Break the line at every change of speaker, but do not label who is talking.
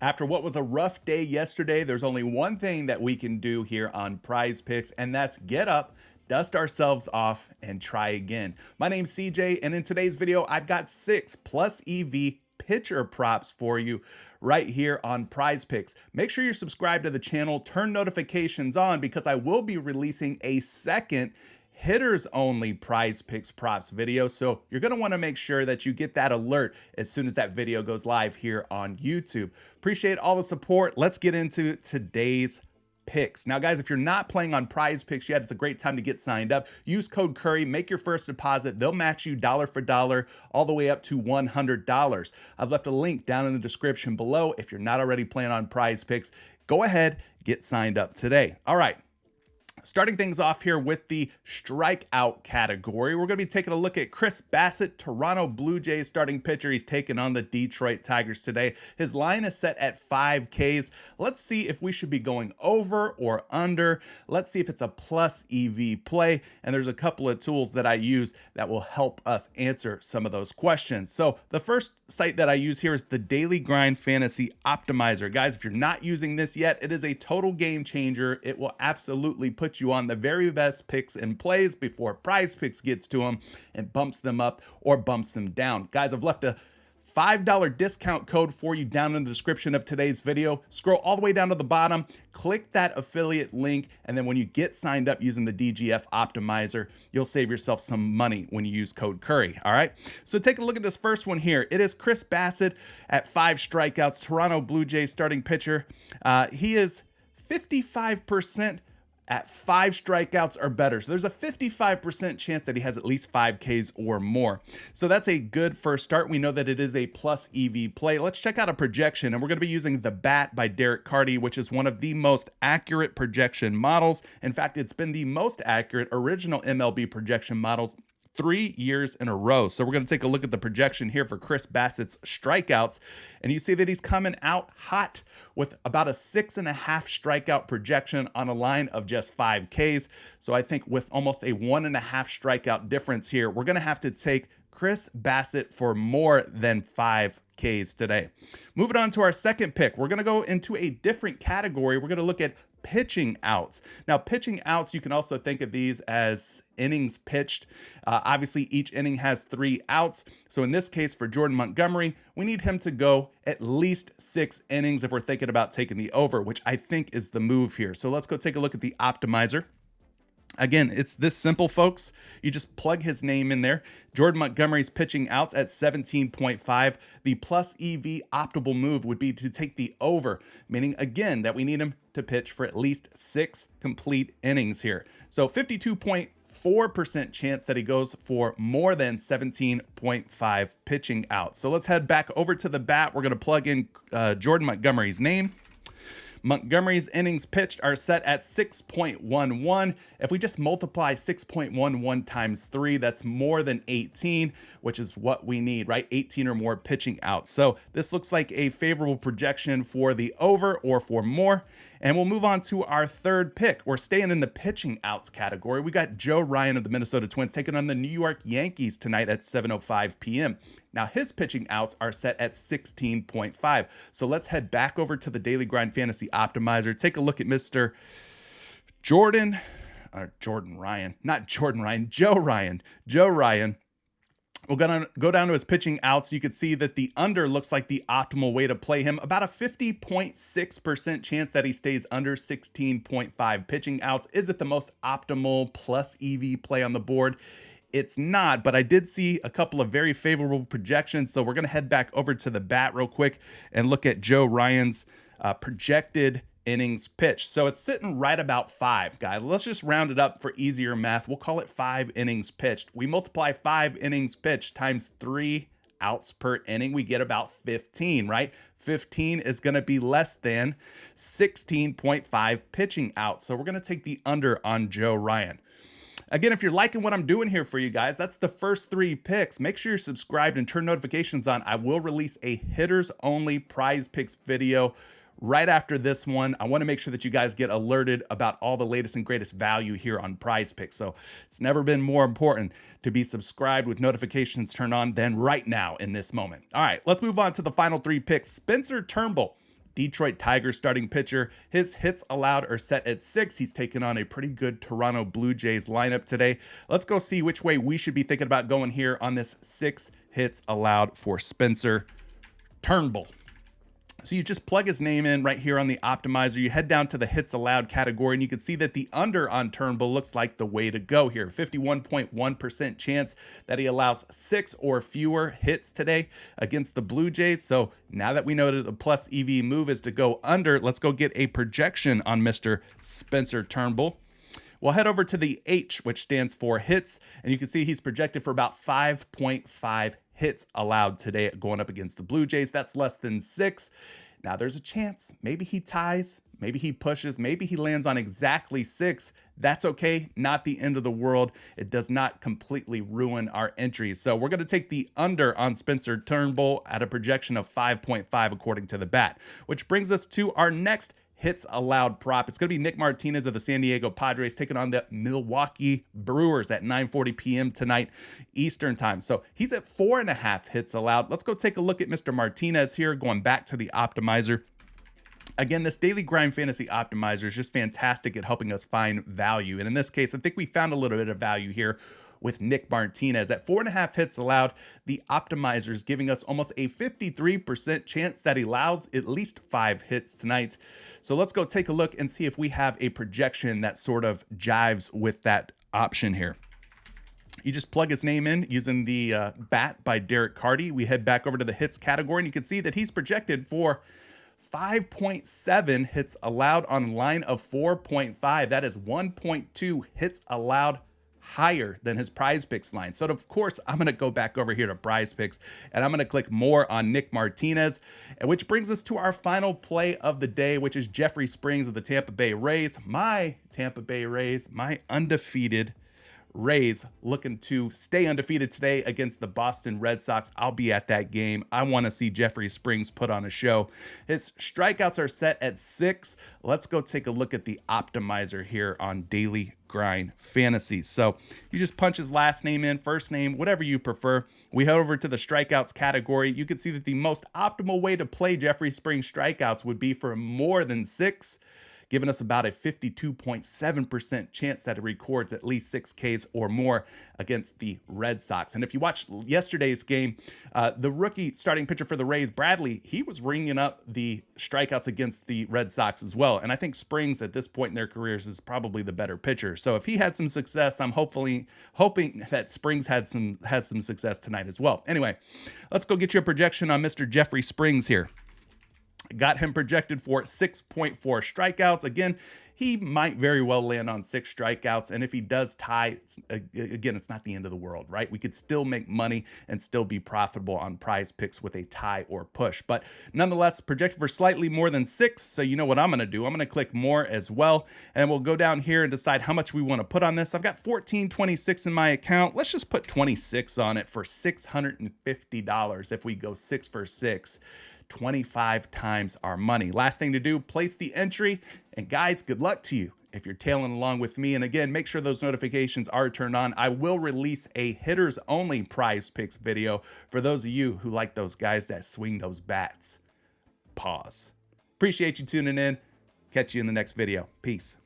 After what was a rough day yesterday, there's only one thing that we can do here on Prize Picks, and that's get up, dust ourselves off, and try again. My name's CJ, and in today's video, I've got 6 plus EV pitcher props for you right here on Prize Picks. Make sure you're subscribed to the channel, turn notifications on because I will be releasing a second hitters only Prize Picks props video. So you're going to want to make sure that you get that alert as soon as that video goes live here on YouTube. Appreciate all the support. Let's get into today's picks. Now, guys, if you're not playing on Prize Picks yet, it's a great time to get signed up. Use code Curry, make your first deposit. They'll match you dollar for dollar all the way up to $100. I've left a link down in the description below. If you're not already playing on Prize Picks, go ahead, get signed up today. All right. Starting things off here with the strikeout category, we're going to be taking a look at Chris Bassitt, Toronto Blue Jays starting pitcher. He's taking on the Detroit Tigers today. His line is set at 5 Ks. Let's see if we should be going over or under. Let's see if it's a plus EV play. And there's a couple of tools that I use that will help us answer some of those questions. So the first site that I use here is the Daily Grind Fantasy Optimizer. Guys, if you're not using this yet, it is a total game changer. It will absolutely put you on the very best picks and plays before Prize Picks gets to them and bumps them up or bumps them down. Guys, I've left a $5 discount code for you down in the description of today's video. Scroll all the way down to the bottom, click that affiliate link, and then when you get signed up using the DGF Optimizer, you'll save yourself some money when you use code Curry, all right? So take a look at this first one here. It is Chris Bassitt at 5 strikeouts, Toronto Blue Jays starting pitcher. He is 55% at 5 strikeouts or better. So there's a 55% chance that he has at least 5 Ks or more. So that's a good first start. We know that it is a plus EV play. Let's check out a projection, and we're going to be using The Bat by Derek Carty, which is one of the most accurate projection models. In fact, it's been the most accurate original MLB projection models 3 years in a row. So we're going to take a look at the projection here for Chris Bassitt's strikeouts. And you see that he's coming out hot with about a 6.5 strikeout projection on a line of just 5 Ks. So I think with almost a 1.5 strikeout difference here, we're going to have to take Chris Bassitt for more than 5 Ks today. Moving on to our second pick, we're going to go into a different category. We're going to look at pitching outs. Now, pitching outs, you can also think of these as innings pitched. Obviously, each inning has 3 outs. So in this case, for Jordan Montgomery, we need him to go at least 6 innings if we're thinking about taking the over, which I think is the move here. So let's go take a look at the optimizer. Again, it's this simple, folks. You just plug his name in there. Jordan Montgomery's pitching outs at 17.5. The plus EV optimal move would be to take the over, meaning, again, that we need him to pitch for at least 6 complete innings here. So 52.4% chance that he goes for more than 17.5 pitching outs. So let's head back over to the bat. We're going to plug in Jordan Montgomery's name. Montgomery's innings pitched are set at 6.11. If we just multiply 6.11 times 3, that's more than 18, which is what we need, right? 18 or more pitching outs. So this looks like a favorable projection for the over or for more. And we'll move on to our third pick. We're staying in the pitching outs category. We got Joe Ryan of the Minnesota Twins taking on the New York Yankees tonight at 7:05 p.m. Now, his pitching outs are set at 16.5. So let's head back over to the Daily Grind Fantasy Optimizer. Take a look at Mr. Joe Ryan. We're going to go down to his pitching outs. You can see that the under looks like the optimal way to play him. About a 50.6% chance that he stays under 16.5 pitching outs. Is it the most optimal plus EV play on the board? It's not, but I did see a couple of very favorable projections. So we're going to head back over to the bat real quick and look at Joe Ryan's projected innings pitched. So it's sitting right about 5, guys. Let's just round it up for easier math. We'll call it 5 innings pitched. We multiply 5 innings pitched times 3 outs per inning. We get about 15, right? 15 is going to be less than 16.5 pitching outs. So we're going to take the under on Joe Ryan. Again, if you're liking what I'm doing here for you guys, that's the first 3 picks. Make sure you're subscribed and turn notifications on. I will release a hitters only Prize Picks video right after this one. I want to make sure that you guys get alerted about all the latest and greatest value here on Prize Picks. So it's never been more important to be subscribed with notifications turned on than right now in this moment. All right, let's move on to the final 3 picks. Spencer Turnbull, Detroit Tigers starting pitcher. His hits allowed are set at 6. He's taken on a pretty good Toronto Blue Jays lineup today. Let's go see which way we should be thinking about going here on this 6 hits allowed for Spencer Turnbull. So you just plug his name in right here on the optimizer. You head down to the hits allowed category, and you can see that the under on Turnbull looks like the way to go here. 51.1% chance that he allows 6 or fewer hits today against the Blue Jays. So now that we know that the plus EV move is to go under, let's go get a projection on Mr. Spencer Turnbull. We'll head over to the H, which stands for hits, and you can see he's projected for about 5.5 hits allowed today going up against the Blue Jays. That's less than 6. Now there's a chance. Maybe he ties, maybe he pushes, maybe he lands on exactly 6. That's okay. Not the end of the world. It does not completely ruin our entries. So we're going to take the under on Spencer Turnbull at a projection of 5.5 according to the bat, which brings us to our next hits allowed prop. It's going to be Nick Martinez of the San Diego Padres taking on the Milwaukee Brewers at 9:40 p.m. tonight Eastern time. So he's at 4.5 hits allowed. Let's go take a look at Mr. Martinez here, going back to the optimizer. Again, this daily grind fantasy optimizer is just fantastic at helping us find value. And in this case, I think we found a little bit of value here with Nick Martinez. At 4.5 hits allowed, the optimizer is giving us almost a 53% chance that he allows at least 5 hits tonight. So let's go take a look and see if we have a projection that sort of jives with that option here. You just plug his name in using the bat by Derek Carty. We head back over to the hits category, and you can see that he's projected for 5.7 hits allowed on a line of 4.5. That is 1.2 hits allowed higher than his PrizePicks line. So of course, I'm going to go back over here to PrizePicks, and I'm going to click more on Nick Martinez, which brings us to our final play of the day, which is Jeffrey Springs of the Tampa Bay Rays. My Tampa Bay Rays, my undefeated Rays, looking to stay undefeated today against the Boston Red Sox. I'll be at that game. I want to see Jeffrey Springs put on a show. His strikeouts are set at 6. Let's go take a look at the optimizer here on Daily Grind Fantasy. So you just punch his last name in, first name, whatever you prefer. We head over to the strikeouts category. You can see that the most optimal way to play Jeffrey Springs strikeouts would be for more than 6, giving us about a 52.7% chance that it records at least 6 Ks or more against the Red Sox. And if you watched yesterday's game, the rookie starting pitcher for the Rays, Bradley, he was ringing up the strikeouts against the Red Sox as well. And I think Springs at this point in their careers is probably the better pitcher. So if he had some success, I'm hoping that Springs has some success tonight as well. Anyway, let's go get you a projection on Mr. Jeffrey Springs here. Got him projected for 6.4 strikeouts. Again, he might very well land on 6 strikeouts. And if he does tie, again, it's not the end of the world, right? We could still make money and still be profitable on PrizePicks with a tie or push. But nonetheless, projected for slightly more than 6. So you know what I'm going to do. I'm going to click more as well. And we'll go down here and decide how much we want to put on this. I've got $14.26 in my account. Let's just put 26 on it for $650 if we go 6 for 6. 25 times our money. Last thing to do, place the entry. And guys, good luck to you if you're tailing along with me. And again, make sure those notifications are turned on. I will release a hitters only PrizePicks video for those of you who like those guys that swing those bats. Pause. Appreciate you tuning in. Catch you in the next video. Peace.